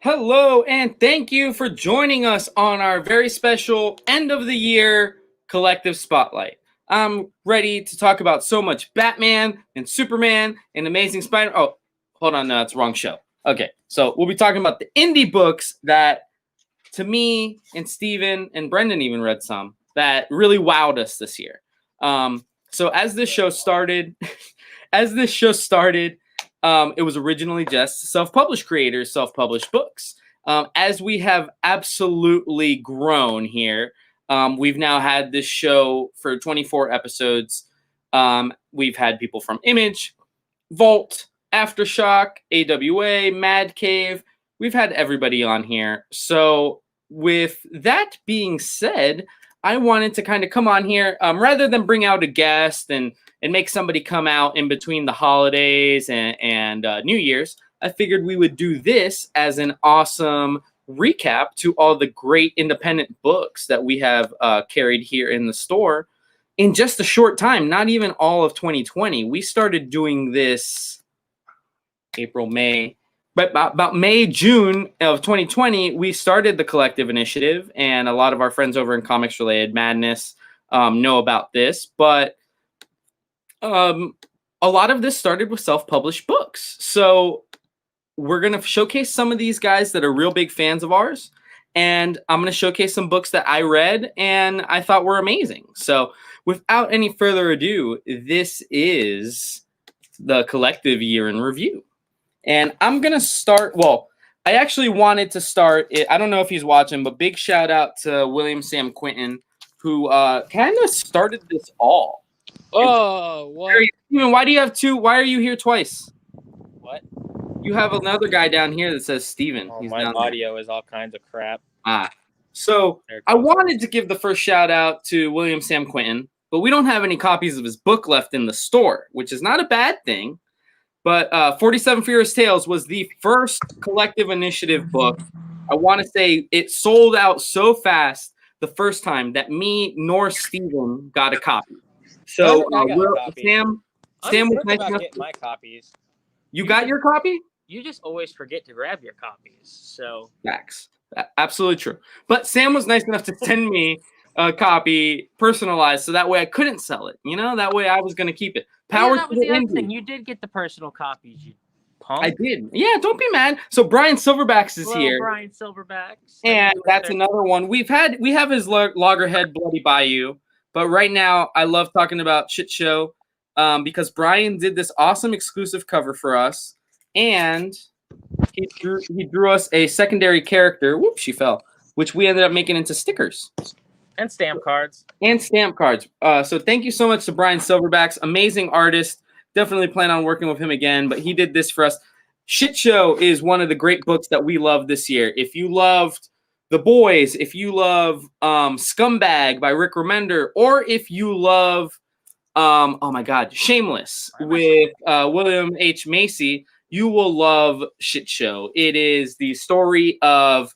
Hello, and thank you for joining us on our very special end of the year collective spotlight. I'm ready to talk about so much Batman and Superman and Amazing Spider. Oh, hold on, no, that's the wrong show. Okay, so we'll be talking about the indie books that, to me and Steven and Brendan even read some that really wowed us this year. So as this show started, it was originally just self-published creators, self-published books. As we have absolutely grown here, we've now had this show for 24 episodes. We've had people from Image, Vault, Aftershock, AWA, Mad Cave. We've had everybody on here. So with that being said, I wanted to kind of come on here rather than bring out a guest and make somebody come out in between the holidays and New Year's. I figured we would do this as an awesome recap to all the great independent books that we have carried here in the store in just a short time, not even all of 2020. We started doing this April, May, but about May, June of 2020, we started the collective initiative, and a lot of our friends over in Comics Related Madness know about this, but a lot of this started with self-published books. So we're going to showcase some of these guys that are real big fans of ours, and I'm going to showcase some books that I read and I thought were amazing. So without any further ado, this is the collective year in review. And I'm going to start, well, I actually wanted to start it. I don't know if he's watching, but big shout out to William Sam Quinton, who kind of started this all. Oh, what? Steven, why do you have two? Why are you here twice? What? You have another guy down here that says Steven. Oh, He's my down audio is all kinds of crap. So I wanted to give the first shout out to William Sam Quinton, but we don't have any copies of his book left in the store, which is not a bad thing. But 47 Furious Tales was the first collective initiative book. I want to say it sold out so fast the first time that me nor Steven got a copy. So Sam was nice enough. Get my copies. You got your copy? You just always forget to grab your copies. So Facts. Absolutely true. But Sam was nice enough to send me a copy personalized, so that way I couldn't sell it. You know, that way I was going to keep it. Power that was the other thing. You did get the personal copies, you punk. I did. Yeah, don't be mad. So Brian Silverbacks is here. Brian Silverbacks. And that's another one. We have his Loggerhead Bloody Bayou, but right now I love talking about Shit Show because Brian did this awesome exclusive cover for us, and he drew us a secondary character. Whoop, she fell. Which we ended up making into stickers. And stamp cards. So thank you so much to Brian Silverbacks. Amazing artist. Definitely plan on working with him again. But he did this for us. Shit Show is one of the great books that we love this year. If you loved The Boys, if you love Scumbag by Rick Remender, or if you love, Shameless with William H. Macy, you will love Shit Show. It is the story of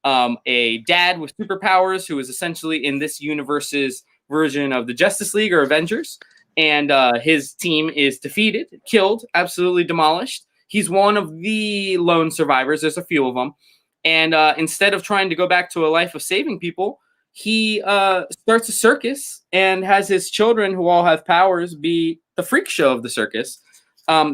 a dad with superpowers who is essentially in this universe's version of the Justice League or Avengers, and his team is defeated, killed, absolutely demolished. He's one of the lone survivors. There's a few of them, and instead of trying to go back to a life of saving people, he starts a circus and has his children, who all have powers, be the freak show of the circus.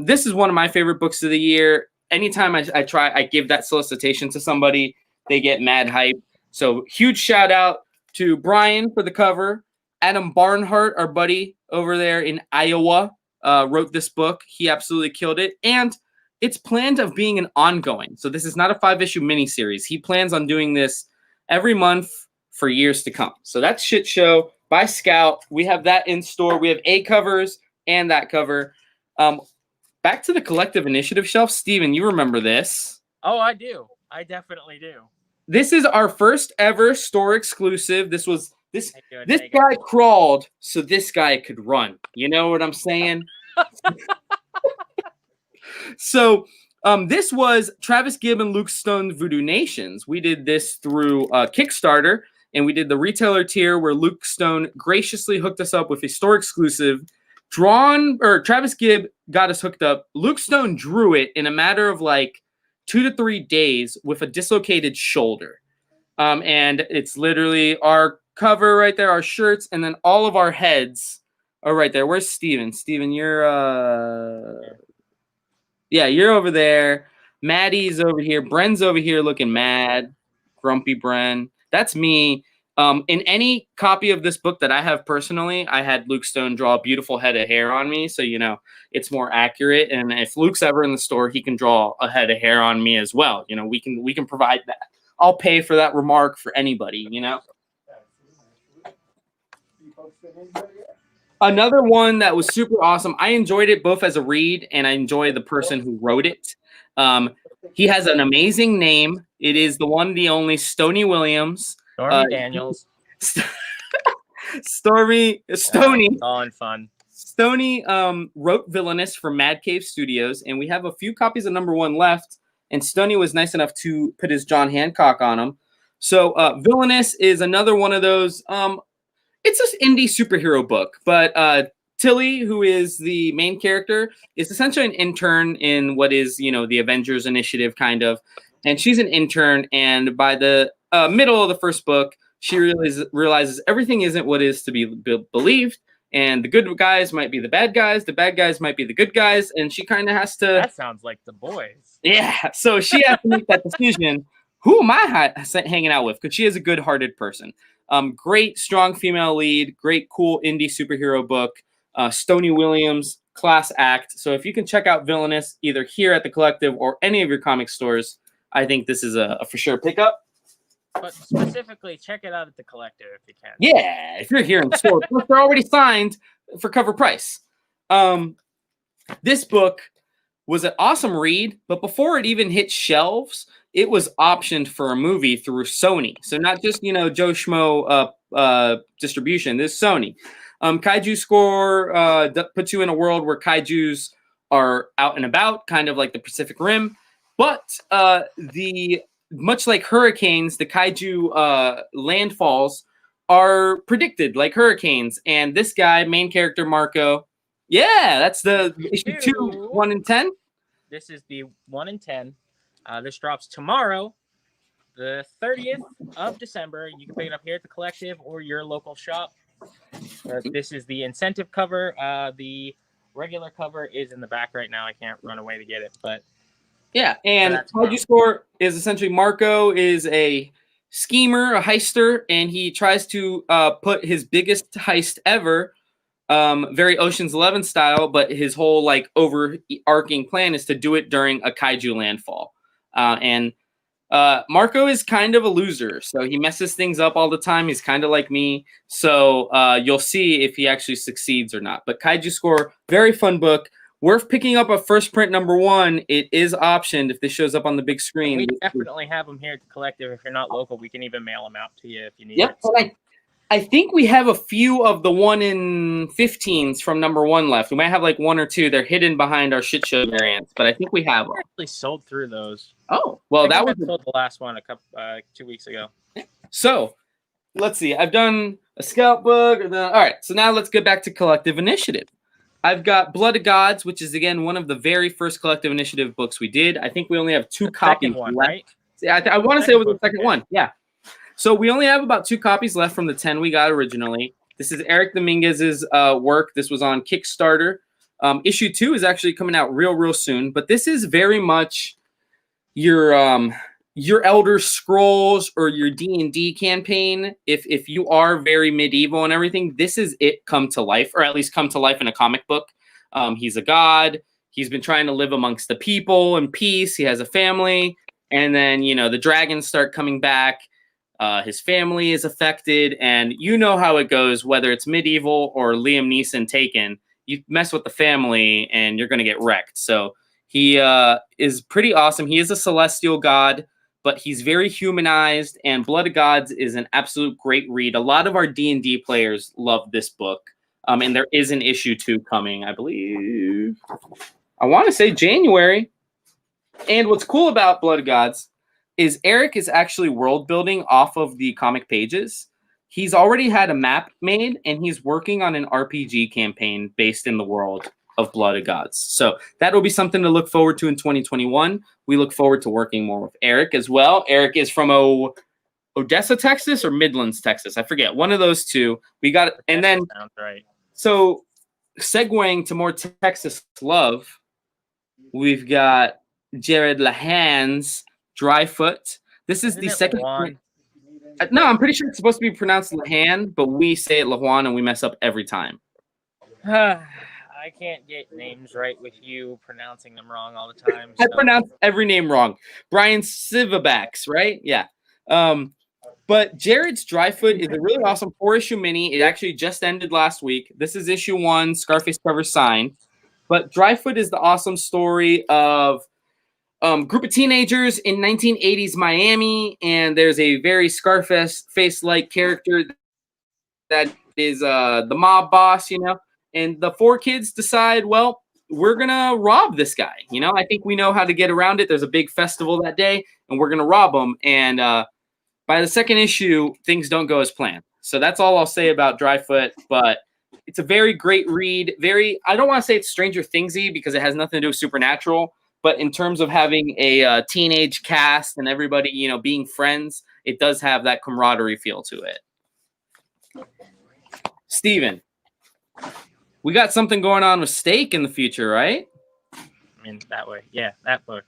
This is one of my favorite books of the year. Anytime I give that solicitation to somebody, they get mad hype. So huge shout out to Brian for the cover. Adam Barnhart, our buddy over there in Iowa, wrote this book. He absolutely killed it. And it's planned of being an ongoing. So this is not a 5-issue miniseries. He plans on doing this every month for years to come. So that's Shit Show by Scout. We have that in store. We have A covers and that cover. Back to the collective initiative shelf. Steven, you remember this. Oh, I do. I definitely do. This is our first ever store exclusive. This guy crawled so this guy could run. You know what I'm saying? So this was Travis Gibb and Luke Stone Voodoo Nations. We did this through Kickstarter, and we did the retailer tier where Luke Stone graciously hooked us up with a store exclusive. Travis Gibb got us hooked up. Luke Stone drew it in a matter of like 2 to 3 days with a dislocated shoulder. And it's literally our cover right there, our shirts, and then all of our heads are right there. Where's Steven? Steven, you're yeah, you're over there. Maddie's over here. Bren's over here looking mad. Grumpy Bren. That's me. In any copy of this book that I have personally, I had Luke Stone draw a beautiful head of hair on me, so it's more accurate. And if Luke's ever in the store, he can draw a head of hair on me as well. We can provide that. I'll pay for that remark for anybody. Another one that was super awesome. I enjoyed it both as a read, and I enjoy the person who wrote it. He has an amazing name. It is the one, the only Stoney Williams. Stormy Daniels. Stony. All in fun. Stoney wrote Villainous for Mad Cave Studios, and we have a few copies of #1 left. And Stoney was nice enough to put his John Hancock on them. So Villainous is another one of those. It's an indie superhero book, but Tilly, who is the main character, is essentially an intern in what is, the Avengers Initiative kind of. And she's an intern, and by the middle of the first book, she realizes everything isn't what is to be believed, and the good guys might be the bad guys might be the good guys, and she kind of has to... That sounds like The Boys. Yeah, so she has to make that decision. Who am I hanging out with? Because she is a good-hearted person. Great, strong female lead, great, cool indie superhero book. Stoney Williams, class act. So if you can check out Villainous either here at the Collective or any of your comic stores, I think this is a for sure pickup. But specifically, check it out at the Collective if you can. Yeah, if you're here in the store, they're already signed for cover price. This book was an awesome read, but before it even hit shelves, it was optioned for a movie through Sony. So not just, Joe Schmo distribution. This is Sony. Kaiju Score puts you in a world where kaijus are out and about, kind of like the Pacific Rim. But much like hurricanes, the kaiju landfalls are predicted like hurricanes. And this guy, main character Marco, yeah, that's the issue 2, 1 in 10. This is the 1 in 10. This drops tomorrow, the 30th of December. You can pick it up here at the Collective or your local shop. This is the incentive cover. The regular cover is in the back right now. I can't run away to get it, but yeah. And Kaiju Score is essentially Marco is a schemer, a heister, and he tries to put his biggest heist ever, very Ocean's 11 style, but his whole overarching plan is to do it during a kaiju landfall. And Marco is kind of a loser, so he messes things up all the time. He's kind of like me, so you'll see if he actually succeeds or not. But Kaiju Score, very fun book. Worth picking up a first print #1. It is optioned if this shows up on the big screen. We definitely have them here at the Collective. If you're not local, we can even mail them out to you if you need it. So. I think we have a few of the 1 in 15s from #1 left. We might have 1 or 2. They're hidden behind our shit show variants, but I think we have them. We actually sold through those. Oh, well, that was sold the last one 2 weeks ago. So, let's see. I've done a scout book. All right, so now let's get back to Collective Initiative. I've got Blood of Gods, which is, again, one of the very first Collective Initiative books we did. I think we only have 2 copies left. Right? Yeah, I want to say it was the second one. Yeah. So we only have about 2 copies left from the 10 we got originally. This is Eric Dominguez's work. This was on Kickstarter. Issue 2 is actually coming out real soon. But this is very much your Elder Scrolls or your D&D campaign. If you are very medieval and everything, this is it come to life, or at least come to life in a comic book. He's a god. He's been trying to live amongst the people in peace. He has a family. And then, the dragons start coming back. His family is affected, and you know how it goes, whether it's medieval or Liam Neeson Taken. You mess with the family, and you're going to get wrecked. So he is pretty awesome. He is a celestial god, but he's very humanized, and Blood of Gods is an absolute great read. A lot of our D&D players love this book, and there is an issue 2 coming, I believe. I want to say January. And what's cool about Blood of Gods is Eric is actually world building off of the comic pages. He's already had a map made, and he's working on an RPG campaign based in the world. of Blood of Gods. So that will be something to look forward to in 2021. We look forward to working more with Eric as well. Eric is from Odessa, Texas, or Midlands, Texas. I forget. One of those two. We got, and then sounds right. So segueing to more Texas love, we've got Jared Lahan's Dryfoot. This is the second. No, I'm pretty sure it's supposed to be pronounced Lahan, but we say it Lajuan and we mess up every time. I can't get names right with you pronouncing them wrong all the time. I pronounce every name wrong. Brian Sivabaks, right? Yeah. But Jared's Dryfoot is a really awesome 4-issue mini. It actually just ended last week. This is issue 1, Scarface cover signed. But Dryfoot is the awesome story of group of teenagers in 1980s Miami, and there's a very Scarface-like character that is the mob boss, you know. And the 4 kids decide, well, we're going to rob this guy. You know, I think we know how to get around it. There's a big festival that day, and we're going to rob him. And by the second issue, things don't go as planned. So that's all I'll say about Dryfoot. But it's a very great read. I don't want to say it's Stranger Thingsy because it has nothing to do with Supernatural. But in terms of having a teenage cast and everybody, you know, being friends, it does have that camaraderie feel to it. Steven, we got something going on with Steak in the future, right? I mean, that way. Yeah, that book.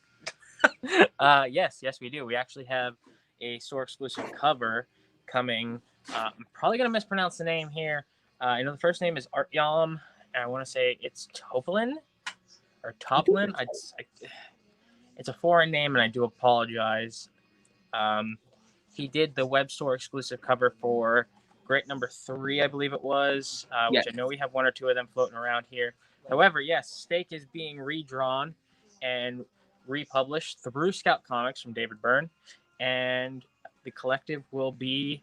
Yes, we do. We actually have a store exclusive cover coming. I'm probably going to mispronounce the name here. I know the first name is Artyom, and I want to say it's Toplin or Toplin. It's a foreign name, and I do apologize. He did the web store exclusive cover for Great number 3, I believe it was, which I know we have 1 or 2 of them floating around here. However, yes, Steak is being redrawn and republished through Scout Comics from David Byrne, and the collective will be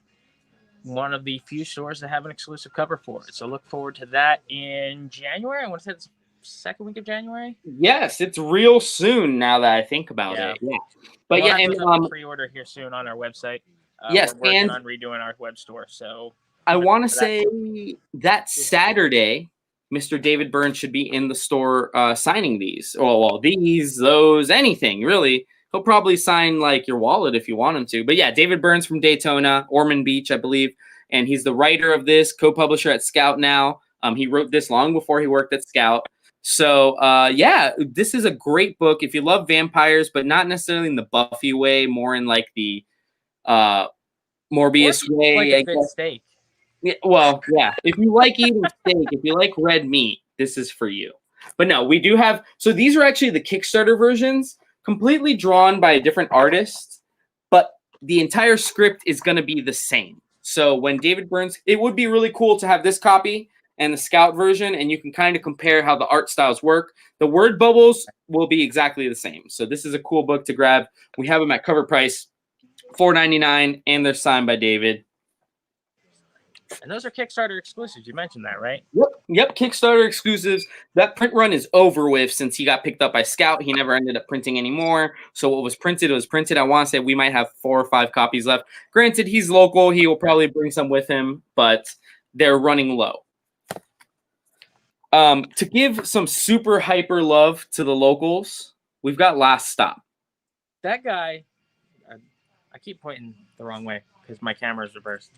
one of the few stores that have an exclusive cover for it. So look forward to that in January. I want to say it's the second week of January. Yes, it's real soon now that I think about it. Yeah, but we'll and pre-order here soon on our website. Yes, we're working on redoing our web store. So I want to say that Saturday, Mr. David Byrne should be in the store signing these. Well, these, those, anything really. He'll probably sign like your wallet if you want him to. But yeah, David Byrne's from Daytona, Ormond Beach, I believe, and he's the writer of this, co-publisher at Scout now. He wrote this long before he worked at Scout. So yeah, this is a great book if you love vampires, but not necessarily in the Buffy way, more in like the Morbius way. Like a good steak. Yeah, well, yeah. If you like eating steak, if you like red meat, this is for you. But no, we do have. So these are actually the Kickstarter versions, completely drawn by a different artist, but the entire script is going to be the same. So when David Byrne's, it would be really cool to have this copy and the Scout version, and you can kind of compare how the art styles work. The word bubbles will be exactly the same. So this is a cool book to grab. We have them at cover price, $4.99, and they're signed by David. And those are Kickstarter exclusives. You mentioned that, right? Yep, Kickstarter exclusives. That print run is over with since he got picked up by Scout. He never ended up printing anymore. So what was printed was printed. I want to say we might have 4 or 5 copies left. Granted, he's local. He will probably bring some with him, but they're running low. To give some super hyper love to the locals, we've got Last Stop. That guy, I keep pointing the wrong way because my camera is reversed.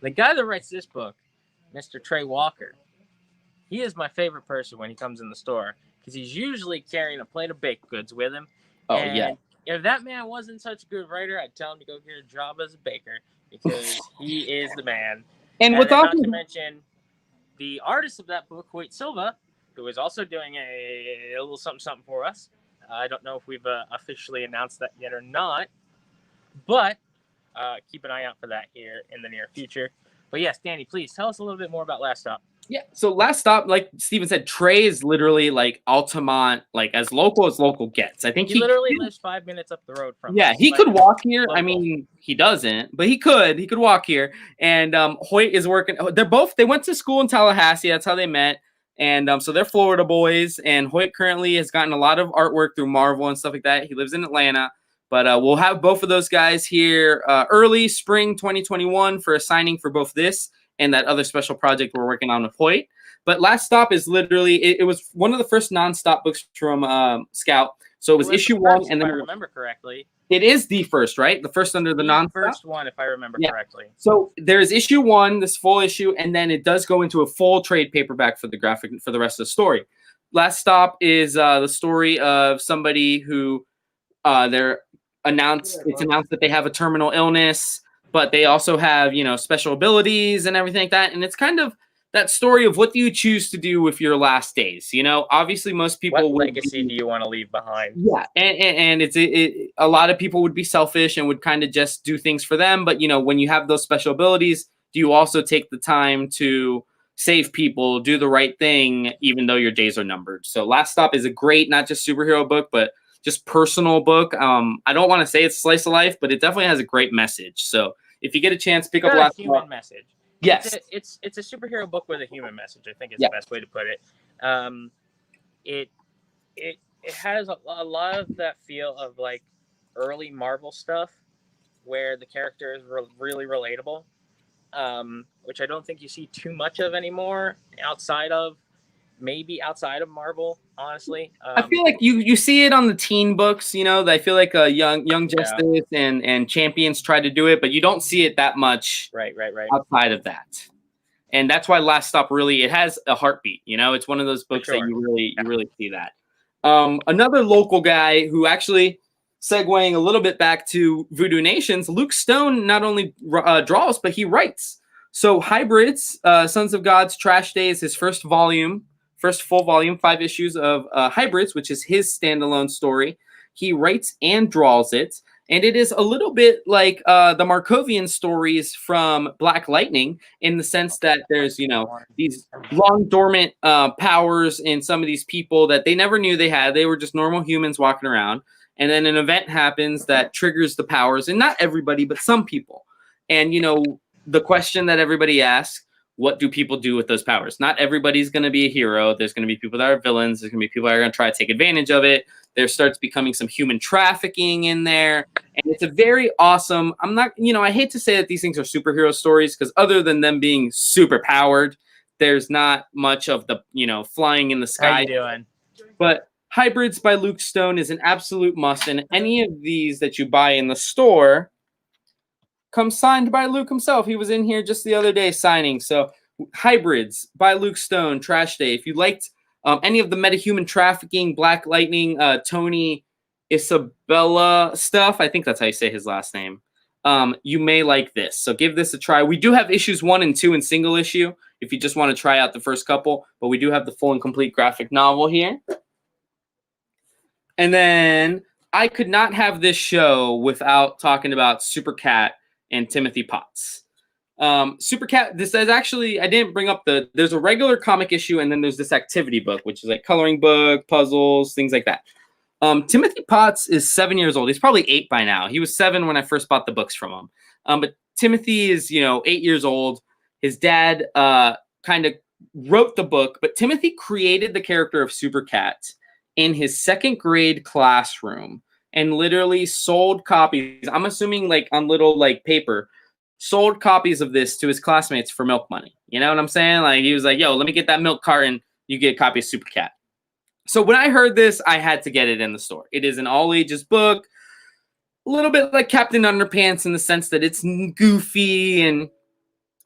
The guy that writes this book, Mr. Trey Walker, he is my favorite person when he comes in the store because he's usually carrying a plate of baked goods with him. Oh, and yeah. If that man wasn't such a good writer, I'd tell him to go get a job as a baker because he is the man. And not to mention the artist of that book, Hoyt Silva, who is also doing a little something for us. I don't know if we've officially announced that yet or not, but keep an eye out for that here in the near future. But yes, Danny, please tell us a little bit more about Last Stop. Yeah, so Last Stop, like Steven said, Trey is literally like Altamont, like as local gets. I think he literally lives 5 minutes up the road from us. He could walk here. Local. I mean, he doesn't, but he could walk here. And Hoyt is working. They went to school in Tallahassee. That's how they met. And so they're Florida boys. And Hoyt currently has gotten a lot of artwork through Marvel and stuff like that. He lives in Atlanta. But we'll have both of those guys here early spring 2021 for a signing for both this and that other special project we're working on with Hoyt. But Last Stop is literally it was one of the first non-stop books from Scout. So it was issue one, and then if I remember correctly, it is the first, right? The first under the non-stop. First one, if I remember correctly. So there's issue one, this full issue, and then it does go into a full trade paperback for the graphic for the rest of the story. Last Stop is the story of somebody who it's announced that they have a terminal illness, but they also have, special abilities and everything like that. And it's kind of that story of what do you choose to do with your last days? Obviously most people what legacy do you want to leave behind? Yeah. And a lot of people would be selfish and would kind of just do things for them. But, when you have those special abilities, do you also take the time to save people, do the right thing, even though your days are numbered? So Last Stop is a great, not just superhero book, but just personal book. I don't want to say it's slice of life, but it definitely has a great message. So if you get a chance, pick up Last Stop. Human message. Yes, it's a superhero book with a human message. I think is the best way to put it. It has a lot of that feel of like early Marvel stuff, where the character is really relatable, which I don't think you see too much of anymore outside of Marvel, honestly. I feel like you see it on the teen books, I feel like Young Justice and Champions try to do it, but you don't see it that much right outside of that. And that's why Last Stop really, it has a heartbeat, it's one of those books that you really see that. Another local guy who actually, segueing a little bit back to Voodoo Nations, Luke Stone not only draws, but he writes. So Hybrids, Sons of God's Trash Day is his first full volume, 5 issues of Hybrids, which is his standalone story. He writes and draws it. And it is a little bit like the Markovian stories from Black Lightning, in the sense that there's, these long dormant powers in some of these people that they never knew they had. They were just normal humans walking around. And then an event happens that triggers the powers, and not everybody, but some people. And, the question that everybody asks, what do people do with those powers? Not everybody's going to be a hero. There's going to be people that are villains. There's going to be people that are going to try to take advantage of it. There starts becoming some human trafficking in there. And it's a very awesome, I hate to say that these things are superhero stories, because other than them being super powered, there's not much of the, flying in the sky. How you doing? But Hybrids by Luke Stone is an absolute must. And any of these that you buy in the store comes signed by Luke himself. He was in here just the other day signing. So Hybrids by Luke Stone, Trash Day. If you liked any of the metahuman trafficking, Black Lightning, Tony Isabella stuff, I think that's how you say his last name, you may like this. So give this a try. We do have issues 1 and 2 in single issue if you just want to try out the first couple, but we do have the full and complete graphic novel here. And then I could not have this show without talking about Super Cat and Timothy Potts. Super Cat, this is actually, I didn't bring up there's a regular comic issue, and then there's this activity book, which is like coloring book, puzzles, things like that. Timothy Potts is 7 years old. He's probably 8 by now. He was 7 when I first bought the books from him. But Timothy is, 8 years old. His dad kind of wrote the book, but Timothy created the character of Super Cat in his 2nd grade classroom, and literally sold copies. I'm assuming like on little like paper, sold copies of this to his classmates for milk money. You know what I'm saying? Like he was like, yo, let me get that milk carton. You get a copy of Super Cat. So when I heard this, I had to get it in the store. It is an all ages book, a little bit like Captain Underpants in the sense that it's goofy and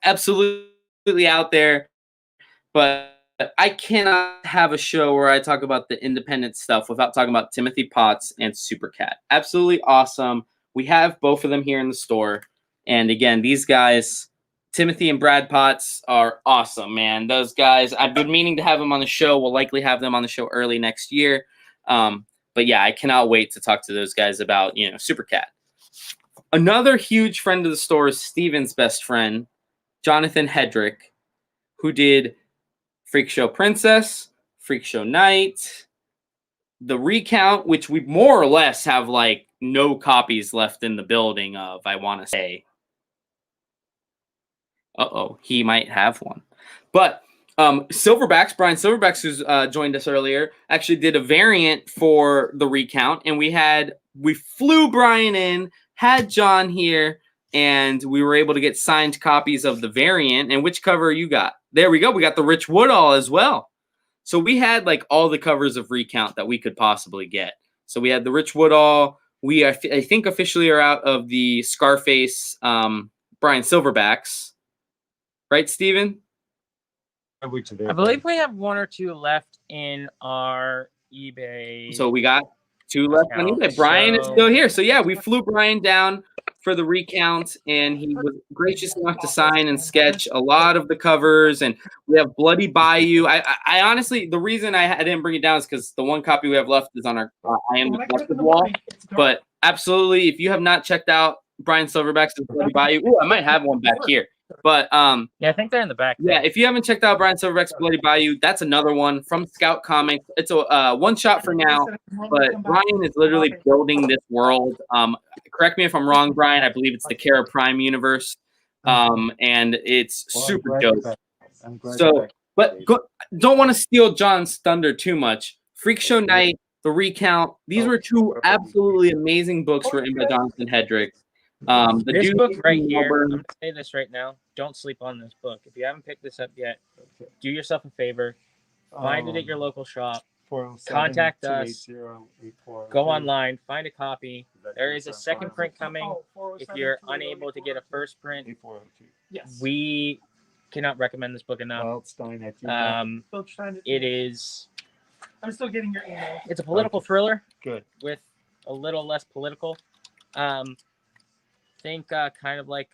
absolutely out there. But I cannot have a show where I talk about the independent stuff without talking about Timothy Potts and Super Cat. Absolutely awesome. We have both of them here in the store. And again, these guys, Timothy and Brad Potts, are awesome, man. Those guys, I've been meaning to have them on the show. We'll likely have them on the show early next year. But yeah, I cannot wait to talk to those guys about, Super Cat. Another huge friend of the store is Steven's best friend, Jonathan Hedrick, who did Freak Show Princess, Freak Show Night, The Recount, which we more or less have like no copies left in the building of, I want to say. He might have one. But Brian Silverbacks, who's joined us earlier, actually did a variant for The Recount, and we flew Brian in, had John here, and we were able to get signed copies of the variant. And which cover you got? there we go. We got the Rich Woodall as well. So we had like all the covers of Recount that we could possibly get. So we had the Rich Woodall. We, I think, officially are out of the Scarface Brian Silverbacks. Right, Steven? I believe we have 1 or 2 left in our eBay. So we got 2 left on eBay. Brian is still here. So yeah, we flew Brian down for the recount, and he was gracious enough to sign and sketch a lot of the covers. And we have Bloody Bayou. I honestly, the reason I didn't bring it down is because the one copy we have left is on our I Am the Collective wall. But absolutely, if you have not checked out Brian Silverback's Bloody Bayou, I might have one back here. But yeah, I think they're in the back. Yeah, if you haven't checked out Brian Silverback's Bloody Bayou, that's another one from Scout Comics. It's a one shot for now, but Brian is literally building this world. Correct me if I'm wrong, Brian. I believe it's the Kara Prime universe, and it's super dope. So, but don't want to steal John's thunder too much. Freak Show Night, The Recount. These were 2 absolutely amazing books written by Jonathan Hedrick. This book right here, I'm going to say this right now. Don't sleep on this book. If you haven't picked this up yet, do yourself a favor. Find it at your local shop. Contact us. Go online. Find a copy. There is a second print coming. If you're unable to get a first print, we cannot recommend this book enough. It is... I'm still getting your email. It's a political thriller. Good. With a little less political. Think kind of like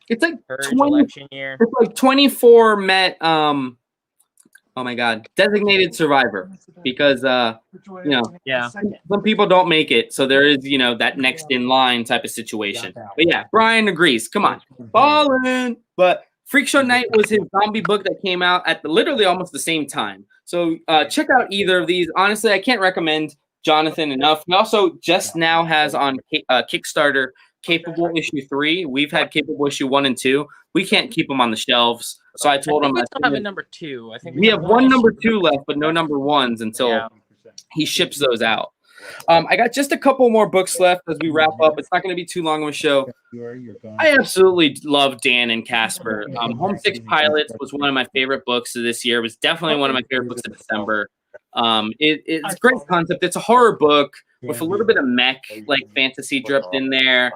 it's like election year. It's like 24 met oh my god, designated survivor, because some people don't make it, so there is that next in line type of situation. But yeah, Brian agrees. Come on, ballin'. But Freak Show Night was his zombie book that came out at literally almost the same time. So check out either of these. Honestly, I can't recommend Jonathan enough. He also just now has on Kickstarter Capable issue 3. We've had Capable issue 1 and 2. We can't keep them on the shelves, so I told him we still have a number 2. I think we have one number 2 left, but no number 1s until he ships those out. I got just a couple more books left as we wrap up. It's not going to be too long of a show. I absolutely love Dan and Casper. Homesick Pilots was one of my favorite books of this year. It was definitely one of my favorite books of December. It's a great concept. It's a horror book with a little bit of mech like fantasy dripped in there.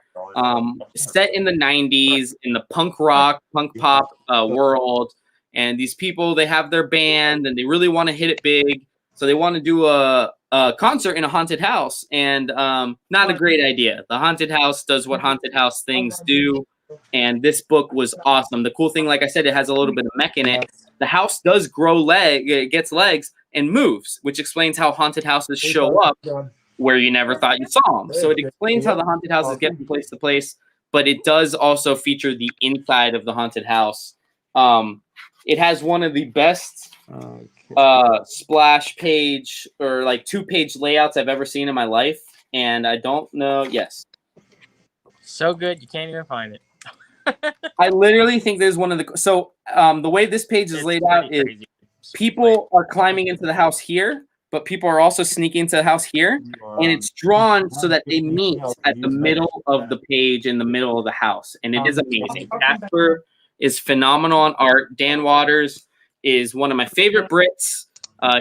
Set in the 90s in the punk rock, punk pop world. And these people, they have their band and they really want to hit it big. So they want to do a concert in a haunted house. And not a great idea. The haunted house does what haunted house things do. And this book was awesome. The cool thing, like I said, it has a little bit of mech in it. The house does grow it gets legs and moves, which explains how haunted houses show up where you never thought you saw them. So it explains how the haunted houses get from place to place, but it does also feature the inside of the haunted house. It has one of the best splash page or like 2-page layouts I've ever seen in my life. And I don't know. Yes. So good. You can't even find it. I literally think there's one of the way this page is laid out is people are climbing into the house here, but people are also sneaking into the house here, and it's drawn so that they meet at the middle of the page in the middle of the house, and it is amazing. Casper is phenomenal on art. Dan Waters is one of my favorite Brits.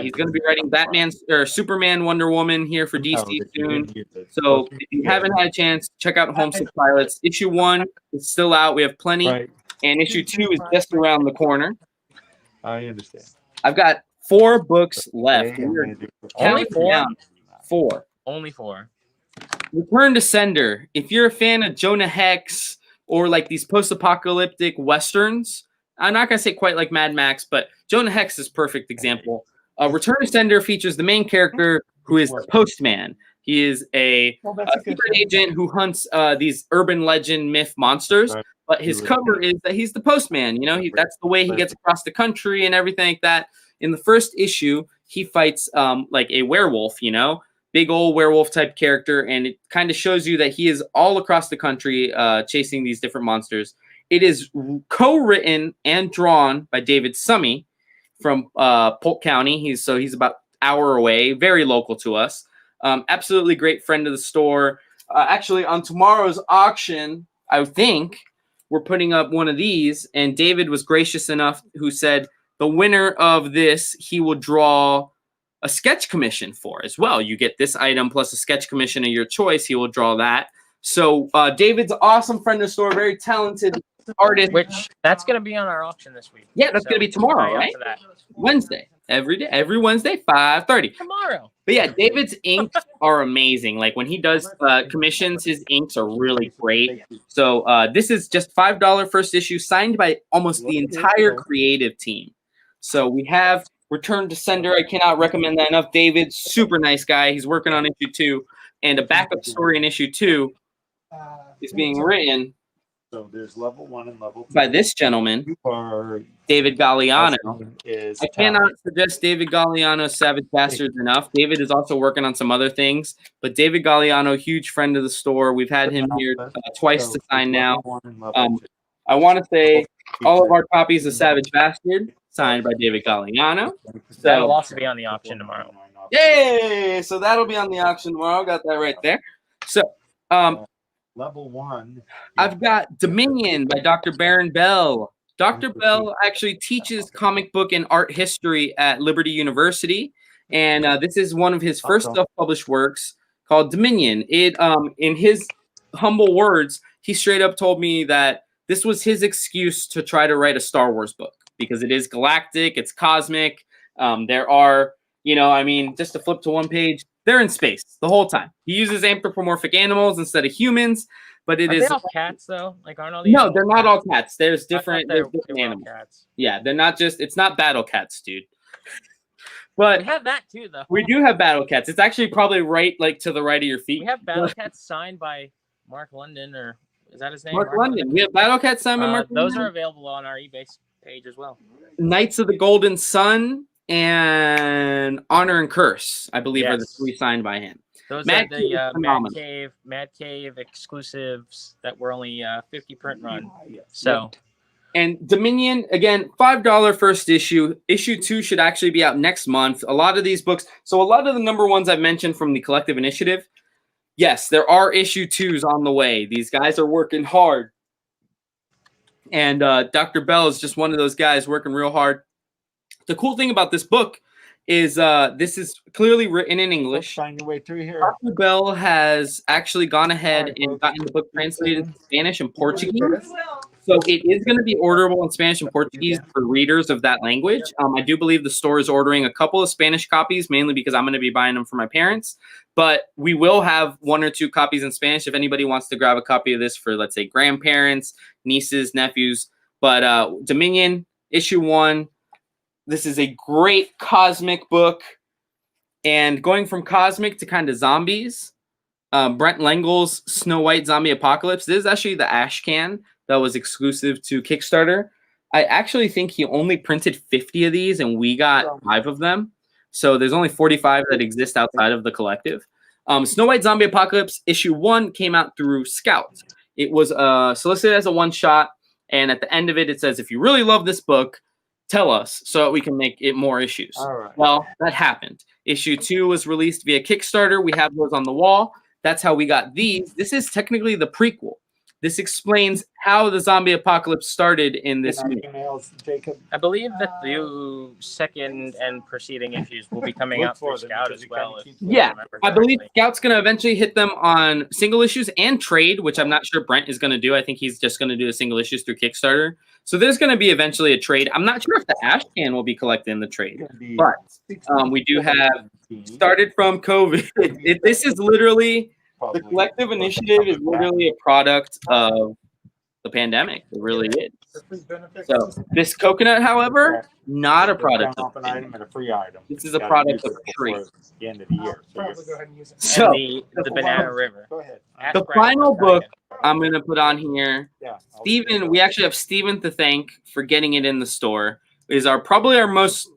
He's going to be writing Batman or Superman, Wonder Woman here for DC soon. So if you haven't had a chance, check out Homesick Pilots. Issue 1 is still out. We have plenty. And issue 2 is just around the corner. I understand. I've got 4 books left. Only 4? 4. Only 4. Return to Sender. If you're a fan of Jonah Hex or like these post-apocalyptic westerns, I'm not going to say quite like Mad Max, but Jonah Hex is a perfect example. Return to Sender features the main character, who is the postman. He is a secret agent who hunts these urban legend myth monsters, but his cover is that he's the postman. That's the way he gets across the country and everything like that. In the first issue, he fights like a werewolf, big old werewolf type character, and it kind of shows you that he is all across the country chasing these different monsters. It is co-written and drawn by David Summey from Polk County. He's about an hour away, very local to us. Absolutely great friend of the store. Actually, on tomorrow's auction, I think we're putting up one of these, and David was gracious enough who said the winner of this, he will draw a sketch commission for as well. You get this item plus a sketch commission of your choice. He will draw that. So David's an awesome friend of the store, very talented artist. Which that's going to be on our auction this week. Yeah, that's going to be tomorrow, right? Wednesday. Every Wednesday, 5:30. Tomorrow. But yeah, David's inks are amazing. Like when he does commissions, his inks are really great. So this is just $5 first issue, signed by almost the entire creative team. So we have Return to Sender. I cannot recommend that enough. David, super nice guy. He's working on issue 2, and a backup story in issue 2 is being written. So there's level 1 and level 2. By this gentleman, David Galliano. I cannot suggest David Galliano's Savage Bastards enough. David is also working on some other things, but David Galliano, huge friend of the store. We've had him here twice to sign now. I want to say all of our copies of Savage Bastard signed by David Galliano. That'll also be on the auction tomorrow. Yay! So that'll be on the auction tomorrow. Got that right there. So, level 1. I've got Dominion by Dr. Baron Bell. Dr. Bell actually teaches comic book and art history at Liberty University, and this is one of his first self-published works called Dominion. It, in his humble words, he straight up told me that this was his excuse to try to write a Star Wars book because it is galactic, it's cosmic. There are, I mean, just to flip to one page, they're in space the whole time. He uses anthropomorphic animals instead of humans, but Are they all cats though? Like aren't all these? No, they're not all cats. There's different animals. Cats. Yeah, they're not just. It's not battle cats, dude. But We have that too, though. we do have battle cats. It's actually probably right, like to the right of your feet. We have battle cats signed by Mark London, or is that his name? Mark London. We have battle cats signed by Mark Those London. are available on our eBay page as well. Knights of the Golden Sun and Honor and Curse, I believe, are the Yes. 3 signed by him. Those Mad are Cave is the phenomenal. Mad Cave exclusives that were only 50 print run. So And Dominion, again, $5 first issue. Issue 2 should actually be out next month. A lot of these books, so a lot of the number ones I've mentioned from the Collective Initiative, yes, there are issue 2s on the way. These guys are working hard. And Dr. Bell is just one of those guys working real hard. The cool thing about this book is this is clearly written in English. Find your way through here. Dr. Bell has actually gone ahead and gotten the book translated into Spanish and Portuguese. So it is going to be orderable in Spanish and Portuguese for readers of that language. I do believe the store is ordering a couple of Spanish copies, mainly because I'm going to be buying them for my parents. But we will have 1 or 2 copies in Spanish if anybody wants to grab a copy of this for, let's say, grandparents, nieces, nephews. But Dominion, issue 1. This is a great cosmic book. And going from cosmic to kind of zombies, Brent Lengel's Snow White Zombie Apocalypse. This is actually the ash can that was exclusive to Kickstarter. I actually think he only printed 50 of these, and we got 5 of them. So there's only 45 that exist outside of the collective. Snow White Zombie Apocalypse issue 1 came out through Scout. It was solicited as a one-shot, and at the end of it, it says, if you really love this book, tell us so that we can make it more issues. All right. Well, that happened. Issue 2 was released via Kickstarter. We have those on the wall. That's how we got these. This is technically the prequel. This explains how the zombie apocalypse started in this movie. I believe that the second and preceding issues will be coming out through Scout as well. Yeah, I believe Scout's going to eventually hit them on single issues and trade, which I'm not sure Brent is going to do. I think he's just going to do the single issues through Kickstarter. So there's going to be eventually a trade. I'm not sure if the ash can will be collected in the trade, but we do have started from COVID. This is literally, the Collective Initiative is literally a product of the pandemic. It really is. So this coconut, however, not a product of the pandemic. and a free item. This is a product of the tree. The end of the year. So the Banana River. Go ahead. the final book I'm going to put on here, Yeah. Steven, we actually have Steven to thank for getting it in the store, is probably our most,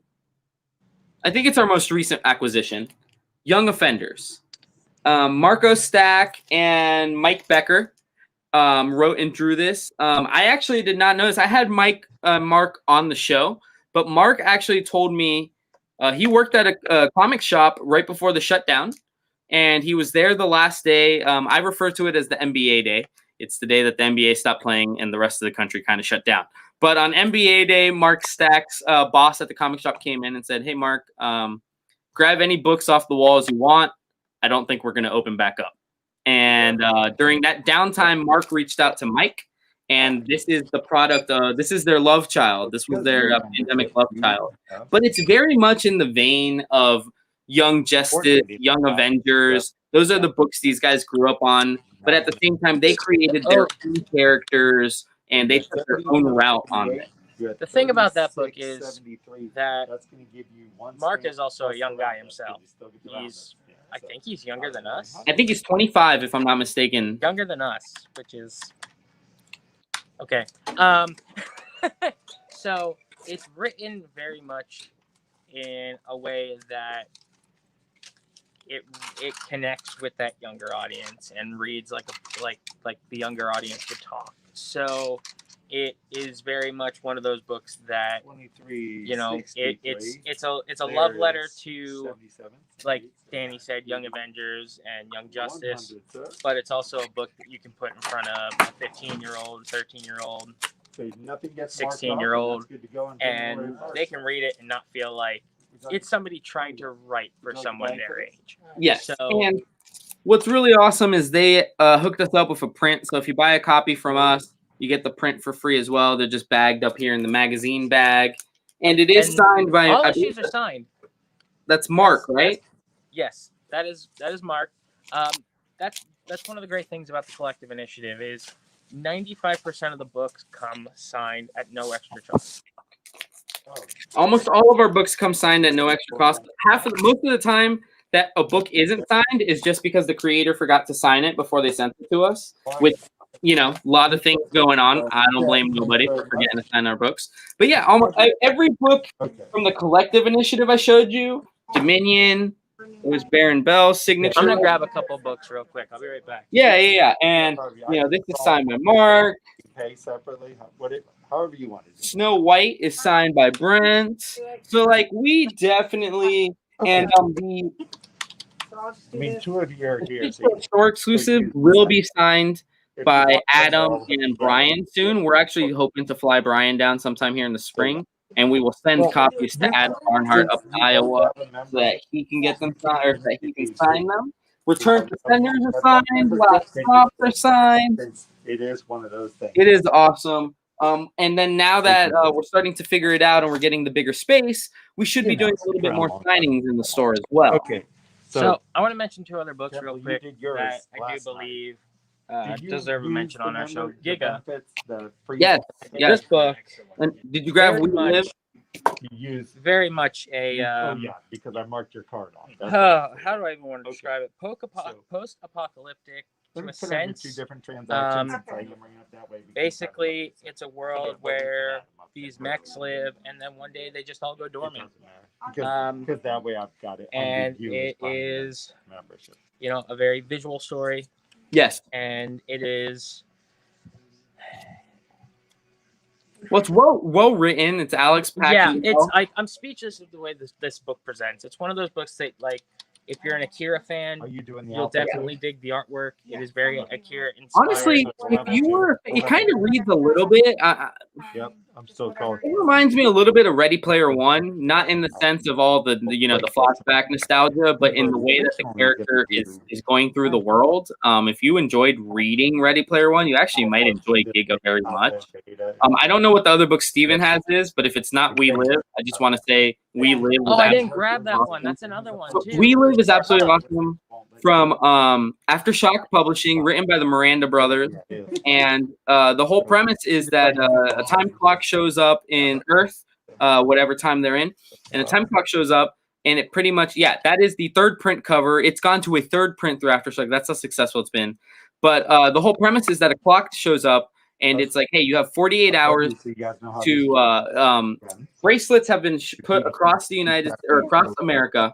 I think it's our most recent acquisition, Young Offenders. Marco Stack and Mike Becker wrote and drew this. I actually did not notice. I had Mark on the show, but Mark actually told me he worked at a comic shop right before the shutdown, and he was there the last day. I refer to it as the NBA day. It's the day that the NBA stopped playing and the rest of the country kind of shut down. But on NBA Day, Mark Stack's boss at the comic shop came in and said, "Hey, Mark, grab any books off the walls you want. I don't think we're going to open back up." And during that downtime, Mark reached out to Mike, and this is the product. This is their love child. This was their pandemic love child. But it's very much in the vein of Young Justice, Young Avengers. Those are the books these guys grew up on. But at the same time, they created their own characters, and they took their own route on it. The thing about that book is that Mark is also a young guy himself. I think he's younger than us. I think he's 25, if I'm not mistaken. Younger than us, which is okay. So it's written very much in a way that it connects with that younger audience and reads like the younger audience would talk. So it is very much one of those books that, you know, it's a love letter to, like Danny said, Young Avengers and Young Justice, but it's also a book that you can put in front of a 15-year-old, 13-year-old, 16-year-old, and they can read it and not feel like it's somebody trying to write for someone their age. Yes. So, and what's really awesome is they hooked us up with a print. So if you buy a copy from us, you get the print for free as well. They're just bagged up here in the magazine bag. And it is signed by... all the sheets are signed. That's Mark, right? Yes, that is Mark. That's one of the great things about the Collective Initiative is 95% of the books come signed at no extra charge. Almost all of our books come signed at no extra cost. Most of the time that a book isn't signed is just because the creator forgot to sign it before they sent it to us, which, you know, a lot of things going on. I don't blame nobody for forgetting to sign our books. But yeah, almost every book from the Collective Initiative I showed you, Dominion, it was Baron Bell's signature. I'm gonna grab a couple books real quick. I'll be right back. Yeah. And you know, this is signed by Mark. Pay separately, however you want it. Snow White is signed by Brent. So like we definitely and I mean, two of you are here. store exclusive will be signed by Adam and Brian soon. We're actually hoping to fly Brian down sometime here in the spring, and we will send copies to Adam Barnhart up to Iowa so that he can get them signed, or that he can sign them. Return to senders are signed. Last stops are signed. It is one of those things. It is awesome. And then now that we're starting to figure it out and we're getting the bigger space, we should be doing a little bit more signings in the store as well. Okay. So I want to mention two other books real quick that I do believe deserve a mention on our show. Giga. Yes. This book. And did you grab We Live? Very much a. Because I marked your card off. How do I even want to describe it? Post-apocalyptic. To a sense, basically, it's a world where these mechs live, and then one day they just all go dormant. Because that way I've got it. And it is, you know, a very visual story. Yes. And it is. Well, it's well written. It's Alex Pack. Yeah, I'm speechless at the way this book presents. It's one of those books that, like, if you're an Akira fan, you'll definitely dig the artwork. It is very Akira inspired. Honestly, if you were, it kind of reads a little bit. Yep, I'm still calling. It reminds me a little bit of Ready Player One, not in the sense of all the flashback nostalgia, but in the way that the character is going through the world. If you enjoyed reading Ready Player One, you actually might enjoy Giga very much. I don't know what the other book Steven has is, but if it's not We Live, I just want to say We Live. Oh, I didn't grab that one. That's another one too. We Live is absolutely awesome. From Aftershock Publishing, written by the Miranda brothers, and the whole premise is that a time clock shows up in Earth, whatever time they're in, and a time clock shows up, and it pretty much, that is the third print cover. It's gone to a third print through Aftershock. That's how successful it's been. But the whole premise is that a clock shows up, and it's like, hey, you have 48 hours to bracelets have been put across across America.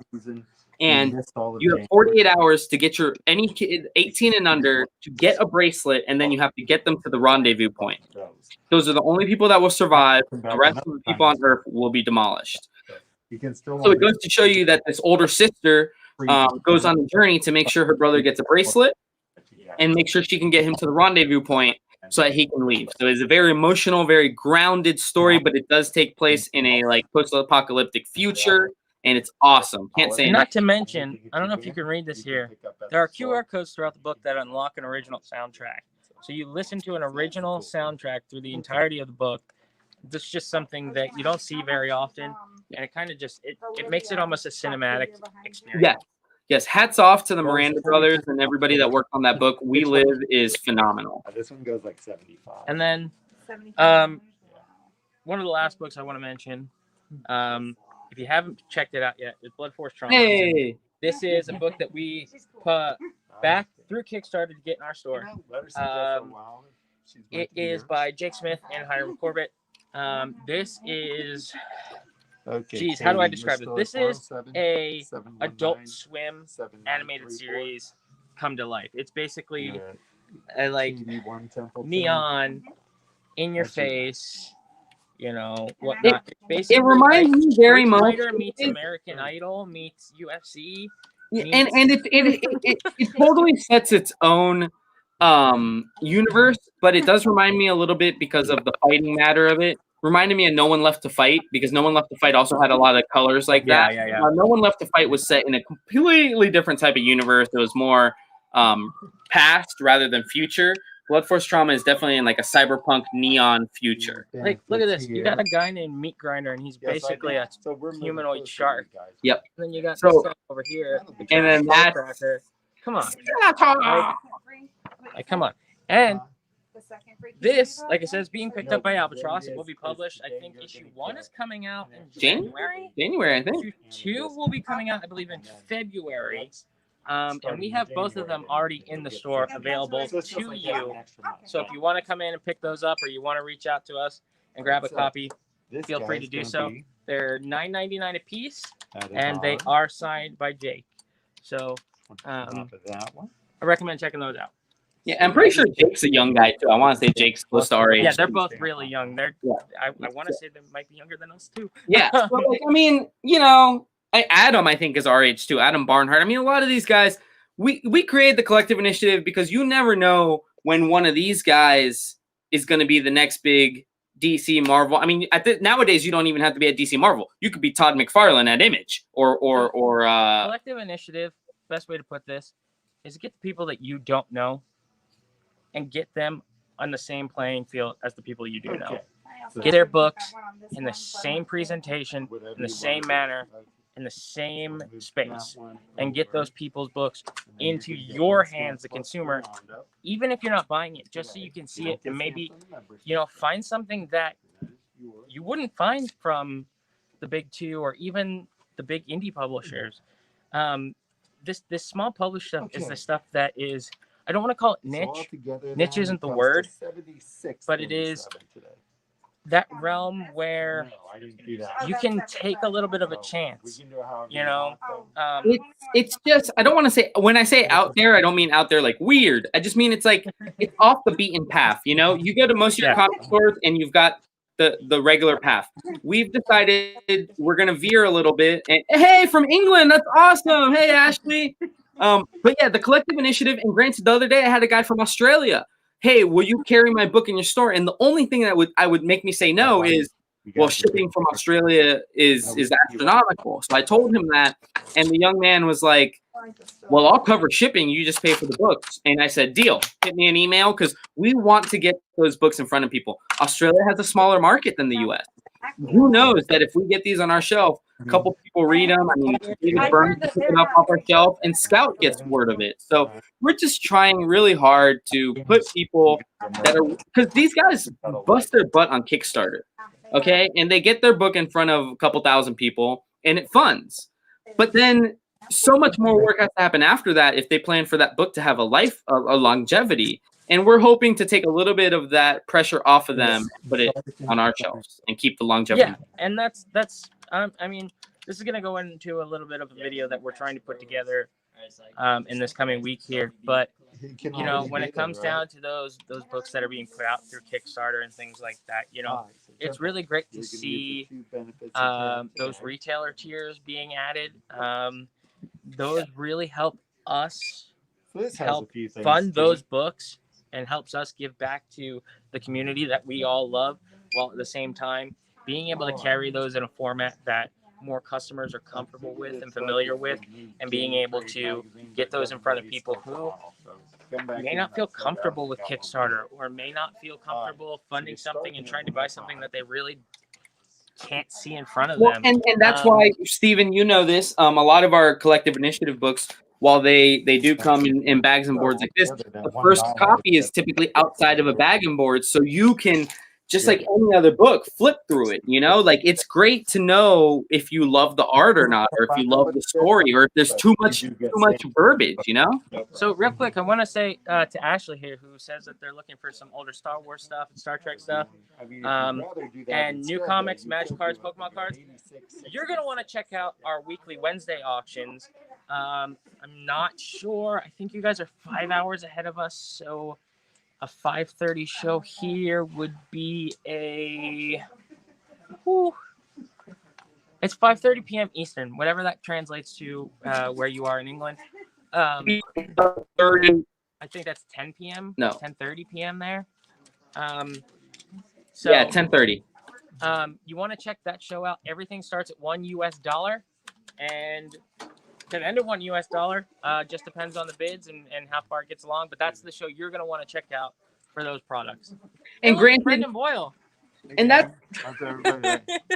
And you have 48 hours to get any kid 18 and under to get a bracelet, and then you have to get them to the rendezvous point. Those are the only people that will survive. The rest of the people on Earth will be demolished. So it goes to show you that this older sister goes on a journey to make sure her brother gets a bracelet. and make sure she can get him to the rendezvous point so that he can leave. So it's a very emotional, very grounded story, but it does take place in a like post-apocalyptic future, and it's awesome. Can't say enough. Not to mention, I don't know if you can read this here. There are QR codes throughout the book that unlock an original soundtrack. So you listen to an original soundtrack through the entirety of the book. This is just something that you don't see very often, and it kind of just it makes it almost a cinematic experience. Yeah. Yes, hats off to the Miranda brothers and everybody that worked on that book. We Live is phenomenal. This one goes like 75. And then one of the last books I want to mention, if you haven't checked it out yet, is Blood Force Trauma. Hey, This is a book that we put back through Kickstarter to get in our store. It is by Jake Smith and Hiram Corbett. This is, geez, how do I describe it? This is a Adult Swim animated series come to life. It's basically a, like neon, in your face, you know, whatnot. it reminds me very much. Fighter meets American Idol meets UFC. And it totally sets its own universe, but it does remind me a little bit because of the fighting matter of it. Reminded me of No One Left to Fight, because No One Left to Fight also had a lot of colors like that. Yeah. No One Left to Fight was set in a completely different type of universe. It was more past rather than future. Blood Force Trauma is definitely in like a cyberpunk neon future. Like, look at this. You got a guy named Meat Grinder, and he's basically a humanoid shark. Yep. And then you got this guy over here. And then that. Come on. Like, come on. And this, like it says, being picked up by Albatross, it will be published. I think issue 1 is coming out in January. January, I think. Issue 2 will be coming out, I believe, in February. And we have both of them already in the store available to you. So if you want to come in and pick those up, or you want to reach out to us and grab a copy, feel free to do so. They're $9.99 a piece, and they are signed by Jake. So I recommend checking those out. Yeah, I'm pretty sure Jake's a young guy too. I want to say Jake's close to our age. Yeah, they're both really young. I want to say they might be younger than us too. Yeah, so, like, I mean, you know, Adam, I think, is our age too. Adam Barnhart. I mean, a lot of these guys, we created the collective initiative because you never know when one of these guys is going to be the next big DC Marvel. I mean, nowadays you don't even have to be at DC Marvel. You could be Todd McFarlane at Image or collective initiative. Best way to put this is to get the people that you don't know and get them on the same playing field as the people you do know. Get their books in the same presentation, in the same manner, in the same space, and get those people's books into your hands, the consumer, even if you're not buying it, just so you can see it and maybe, you know, find something that you wouldn't find from the big two or even the big indie publishers. This small published stuff is the stuff that is, I don't want to call it niche. Niche isn't the word, but it is that realm where you can take a little bit of a chance, you know. It's just, I don't want to say, when I say out there, I don't mean out there like weird. I just mean it's like it's off the beaten path. You know, you go to most of your comic stores and you've got the regular path. We've decided we're gonna veer a little bit. And hey, from England, that's awesome. Hey, Ashley. But yeah, the collective initiative. And granted, the other day I had a guy from Australia. Hey, will you carry my book in your store? And the only thing that would make me say no is, well, shipping from Australia is astronomical. So I told him that, and the young man was like, well, I'll cover shipping. You just pay for the books. And I said, deal. Hit me an email, because we want to get those books in front of people. Australia has a smaller market than the U.S. Who knows that if we get these on our shelf, a couple people read them. I mean, David Burns pick it up off our shelf, and Scout gets word of it. So we're just trying really hard to put people that are, because these guys bust their butt on Kickstarter, okay, and they get their book in front of a couple thousand people, and it funds. But then so much more work has to happen after that if they plan for that book to have a life, a longevity. And we're hoping to take a little bit of that pressure off of them, put it on our shelves, and keep the longevity. Yeah, and that's. I mean, this is gonna go into a little bit of a video that we're trying to put together in this coming week here. But you know, when it comes down to those books that are being put out through Kickstarter and things like that, you know, it's really great to see those retailer tiers being added. Those really help us Liz has a help few things fund too. those books and helps us give back to the community that we all love, while at the same time being able to carry those in a format that more customers are comfortable with and familiar with, and being able to get those in front of people who may not feel comfortable with Kickstarter or may not feel comfortable funding something and trying to buy something that they really can't see in front of Well, them. and that's why, Steven, you know this. A lot of our collective initiative books, while they do come in bags and boards like this, the first copy is typically outside of a bag and board, so you can, just like any other book, flip through it. You know, like it's great to know if you love the art or not, or if you love the story, or if there's too much verbiage. You know. So real quick, I want to say to Ashley here, who says that they're looking for some older Star Wars stuff and Star Trek stuff, and new comics, Magic cards, Pokemon cards, you're gonna want to check out our weekly Wednesday auctions. I'm not sure. I think you guys are 5 hours ahead of us, so a 5:30 show here would be it's 5:30 p.m. Eastern, whatever that translates to where you are in England. I think that's 10 p.m. No. 10:30 p.m. there. So yeah, 10:30. You want to check that show out. Everything starts at $1 and to the end of $1 just depends on the bids and how far it gets along. But that's the show you're going to want to check out for those products. And granted, Brendan Boyle. And that's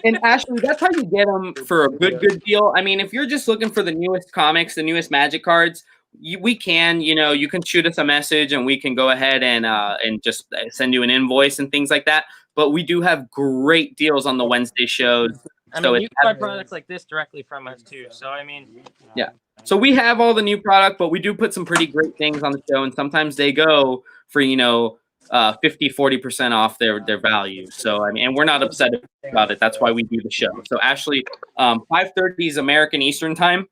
and Ashley, that's how you get them for a good deal. I mean, if you're just looking for the newest comics, the newest Magic cards, we can, you can shoot us a message and we can go ahead and just send you an invoice and things like that. But we do have great deals on the Wednesday shows. I mean, you can buy products like this directly from us too. So I mean, yeah. So we have all the new product, but we do put some pretty great things on the show, and sometimes they go for 50-40% off their value. So I mean, and we're not upset about it. That's why we do the show. So Ashley, 5:30 is American Eastern time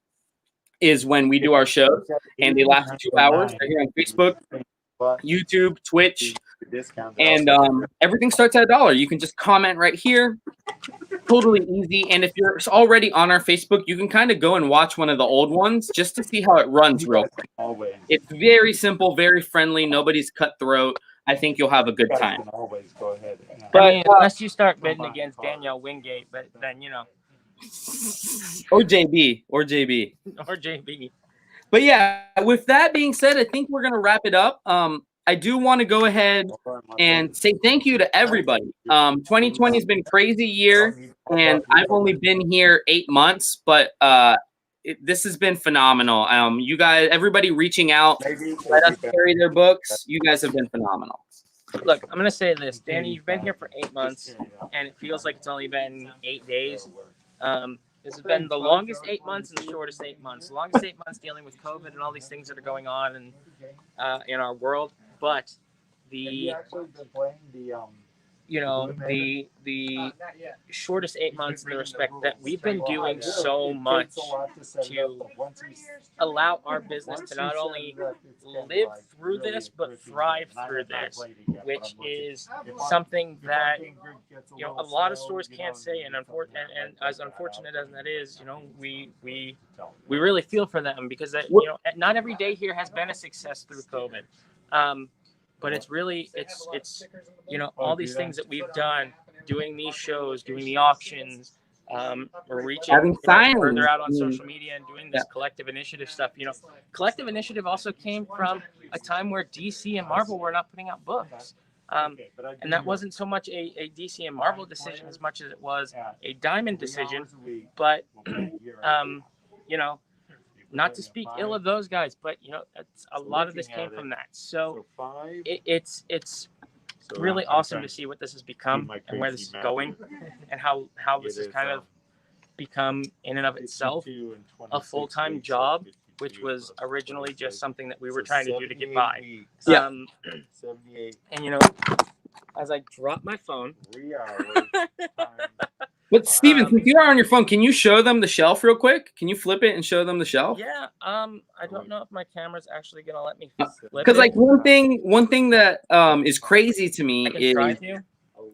is when we do our shows, and they last 2 hours. They're here on Facebook, YouTube, Twitch, and everything starts at $1. You can just comment right here. Totally easy. And if you're already on our Facebook, you can kind of go and watch one of the old ones just to see how it runs real quick. It's very simple, very friendly. Nobody's cutthroat. I think you'll have a good time. But I mean, unless you start bidding against Danielle Wingate, but then or JB. But yeah, with that being said, I think we're gonna wrap it up. I do want to go ahead and say thank you to everybody. 2020 has been a crazy year, and I've only been here 8 months, but this has been phenomenal. You guys, everybody reaching out, let us carry their books. You guys have been phenomenal. Look, I'm gonna say this, Danny. You've been here for 8 months, and it feels like it's only been 8 days. This has been the longest 8 months and the shortest 8 months. The longest 8 months dealing with COVID and all these things that are going on and in our world. But the shortest 8 months in the respect that we've been doing so much to allow our business to not only live through this but thrive through this, which is something that a lot of stores can't say. And as unfortunate as that is, we really feel for them because not every day here has been a success through COVID. But it's really, it's all these things that we've done, doing these shows, doing the auctions, or reaching further out on social media and doing this collective initiative stuff. Collective initiative also came from a time where DC and Marvel were not putting out books. And that wasn't so much a DC and Marvel decision as much as it was a Diamond decision. But, not to speak ill of those guys, but a lot of this came from that. So it's really awesome to see what this has become and where this is going, and how this has kind of become in and of itself a full-time job, which was originally just something that we were trying to do to get by. And as I drop my phone. But Steven, since you are on your phone, can you show them the shelf real quick? Can you flip it and show them the shelf? Yeah. I don't know if my camera's actually gonna let me flip it. Because one thing that is crazy to me is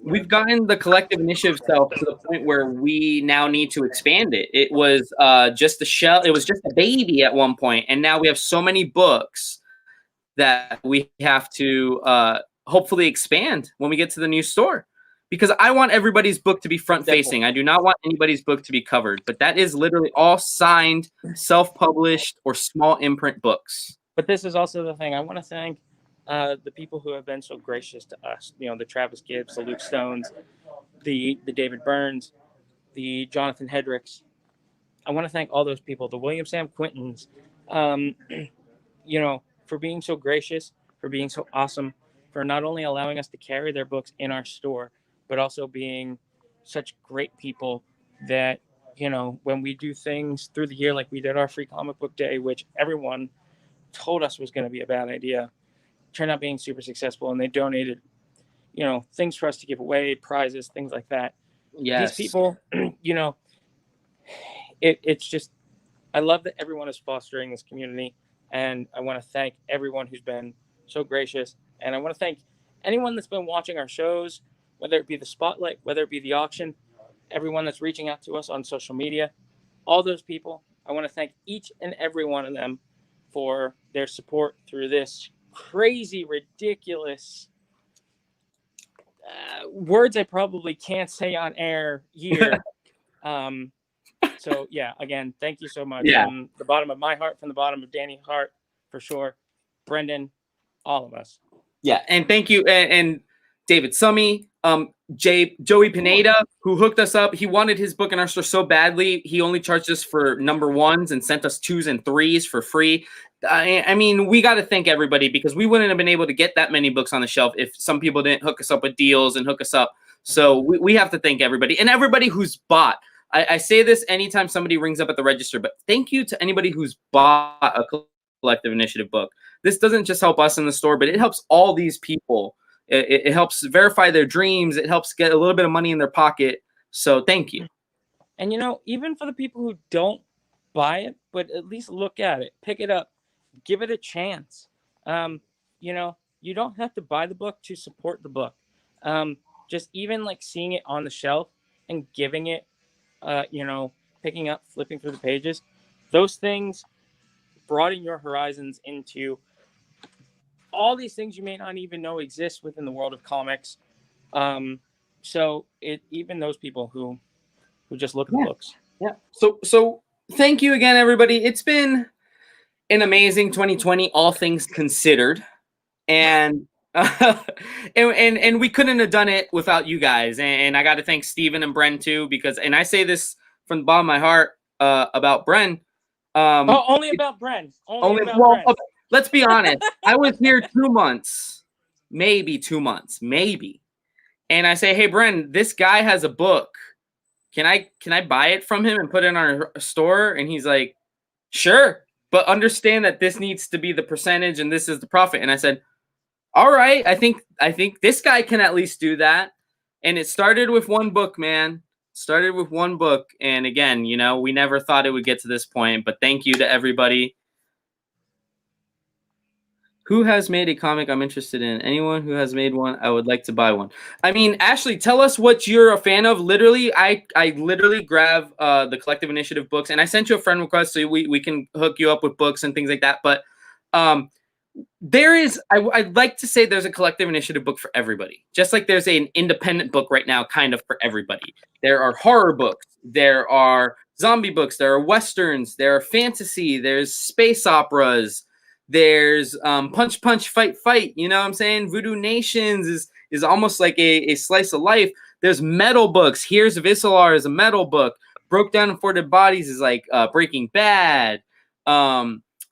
we've gotten the collective initiative shelf to the point where we now need to expand it. It was just a shell. It was just a baby at one point, and now we have so many books that we have to hopefully expand when we get to the new store. Because I want everybody's book to be front-facing. I do not want anybody's book to be covered. But that is literally all signed, self-published, or small imprint books. But this is also the thing. I want to thank the people who have been so gracious to us. You know, the Travis Gibbs, the Luke Stones, the David Burns, the Jonathan Hedricks. I want to thank all those people, the William Sam Quintons, you know, for being so gracious, for being so awesome, for not only allowing us to carry their books in our store, but also being such great people that, you know, when we do things through the year, like we did our free comic book day, which everyone told us was going to be a bad idea, turned out being super successful, and they donated, you know, things for us to give away, prizes, things like that. Yes. These people, you know, it's just, I love that everyone is fostering this community, and I want to thank everyone who's been so gracious, and I want to thank anyone that's been watching our shows, whether it be the spotlight, whether it be the auction, everyone that's reaching out to us on social media, all those people. I want to thank each and every one of them for their support through this crazy, ridiculous words I probably can't say on air year. So yeah, again, thank you so much. Yeah. From the bottom of my heart, from the bottom of Danny's heart, for sure. Brendan, all of us. Yeah, and thank you, and David Summy, Joey Pineda, who hooked us up. He wanted his book in our store so badly, he only charged us for number 1s and sent us 2s and 3s for free. I mean, we got to thank everybody, because we wouldn't have been able to get that many books on the shelf if some people didn't hook us up with deals and hook us up. So we have to thank everybody, and everybody who's bought. I say this anytime somebody rings up at the register, but thank you to anybody who's bought a Collective Initiative book. This doesn't just help us in the store, but it helps all these people. It helps verify their dreams. It helps get a little bit of money in their pocket. So thank you. And, you know, even for the people who don't buy it, but at least look at it, pick it up, give it a chance. You know, you don't have to buy the book to support the book. Just even like seeing it on the shelf and giving it, you know, picking up, flipping through the pages, those things broaden your horizons into all these things you may not even know exist within the world of comics. So even those people who just look at the books. Yeah. So thank you again, everybody. It's been an amazing 2020, all things considered, and and we couldn't have done it without you guys. And I got to thank Steven and Bren too, because, and I say this from the bottom of my heart about Bren. Only about Bren. Only about Bren. Okay, let's be honest. I was here 2 months, maybe 2 months, maybe. And I say, hey, Bren, this guy has a book. Can I buy it from him and put it in our store? And he's like, sure, but understand that this needs to be the percentage and this is the profit. And I said, all right, I think this guy can at least do that. And it started with one book, man. Started with one book. And again, you know, we never thought it would get to this point, but thank you to everybody. Who has made a comic I'm interested in? Anyone who has made one, I would like to buy one. I mean, Ashley, tell us what you're a fan of. Literally, I literally grab the Collective Initiative books, and I sent you a friend request so we can hook you up with books and things like that. But there is, I'd like to say there's a Collective Initiative book for everybody. Just like there's an independent book right now kind of for everybody. There are horror books. There are zombie books. There are Westerns. There are fantasy. There's space operas. There's Punch Punch Fight Fight. You know what I'm saying? Voodoo Nations is almost like a slice of life. There's metal books. Here's Viscelar is a metal book. Broke Down and For Dead Bodies is like Breaking Bad.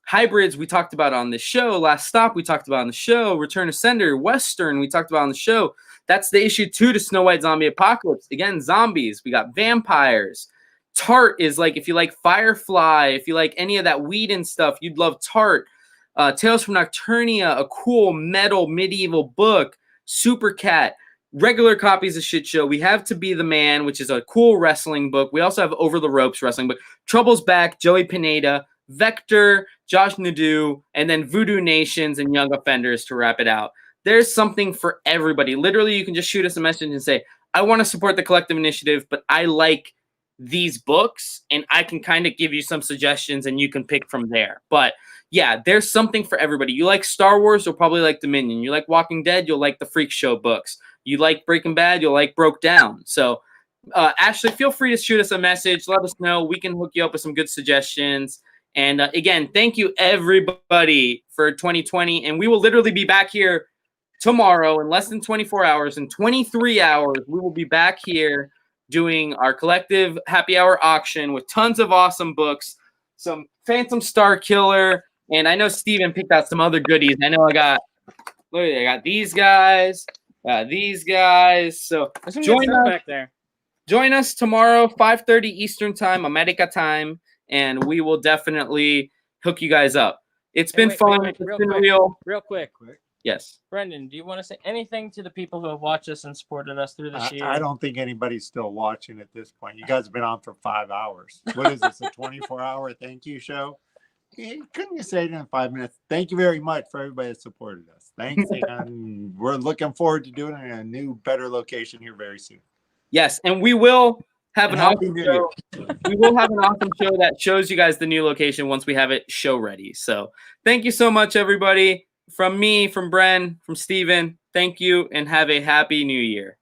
Hybrids we talked about on the show. Last Stop we talked about on the show. Return of Sender. Western we talked about on the show. That's the issue 2 to Snow White Zombie Apocalypse. Again, zombies. We got vampires. Tart is like, if you like Firefly, if you like any of that weed and stuff, you'd love Tart. Tales from Nocturnia, a cool metal medieval book. Super Cat, regular copies of Shit Show. We have To Be the Man, which is a cool wrestling book. We also have Over the Ropes wrestling book. Trouble's Back, Joey Pineda, Vector, Josh Nadeau, and then Voodoo Nations and Young Offenders to wrap it out. There's something for everybody. Literally, you can just shoot us a message and say, I want to support the Collective Initiative, but I like these books, and I can kind of give you some suggestions, and you can pick from there. But yeah, there's something for everybody. You like Star Wars, you'll probably like Dominion. You like Walking Dead, you'll like the Freak Show books. You like Breaking Bad, you'll like Broke Down. So, Ashley, feel free to shoot us a message. Let us know. We can hook you up with some good suggestions. And again, thank you, everybody, for 2020. And we will literally be back here tomorrow in less than 24 hours. In 23 hours, we will be back here doing our collective happy hour auction with tons of awesome books, some Phantom Star Killer, and I know Steven picked out some other goodies. I know I got these guys, So join us tomorrow, 5:30 Eastern Time, America time, and we will definitely hook you guys up. It's been fun. It's been real. Real quick. Yes. Brendan, do you want to say anything to the people who have watched us and supported us through this year? I don't think anybody's still watching at this point. You guys have been on for 5 hours. What is this, a 24-hour thank you show? Couldn't you say it in 5 minutes? Thank you very much for everybody that supported us. Thanks. And we're looking forward to doing it in a new, better location here very soon. Yes, and we will have an awesome show. We will have an awesome show that shows you guys the new location once we have it show ready. So thank you so much, everybody. From me, from Bren, from Steven, thank you, and have a happy new year.